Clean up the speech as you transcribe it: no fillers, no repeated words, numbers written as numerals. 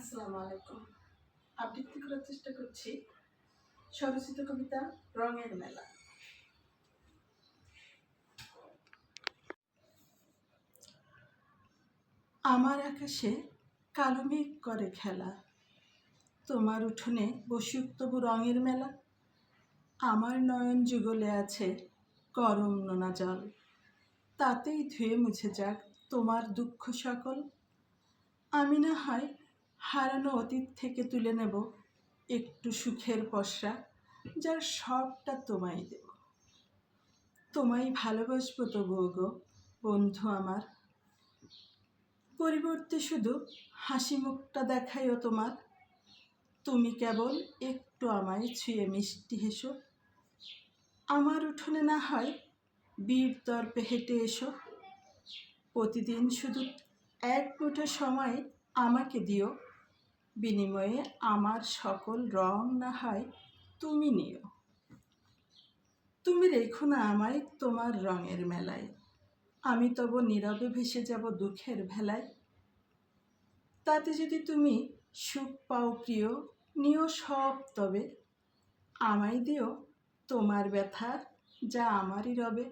আসসালামু আলাইকুম। আবৃত্তি করার চেষ্টা করছি স্বরচিত কবিতা রঙের মেলা। আমার আকাশে কালো মেঘ করে খেলা, তোমার উঠোনে বসুক তবু রঙের মেলা। আমার নয়ন যুগলে আছে গরম নোনা জল, তাতেই ধুয়ে মুছে যাক তোমার দুঃখ সকল। আমি না হয় হারানো অতীত থেকে তুলে নেব একটু সুখের পসরা, যার সবটা তোমায় দেব। তোমায় ভালোবাসবো তবুও গো বন্ধু আমার, পরিবর্তে শুধু হাসি মুখটা দেখাইও তোমার। তুমি কেবল একটু আমায় ছুঁয়ে মিষ্টি হেসো। আমার উঠোনে না হয় বীর দর্পে হেঁটে এসো। প্রতিদিন শুধু এক মুঠো সময় আমাকে দিও, বিনিময়ে আমার সকল রং না হয় তুমি নিও। তুমি রেখো না আমায় তোমার রঙের মেলায়, আমি তবু নীরবে ভেসে যাব দুঃখের ভেলায়। তাতে যদি তুমি সুখ পাও প্রিয়, নিও সব তবে, আমায় দিও তোমার ব্যথা যা আমারই রবে।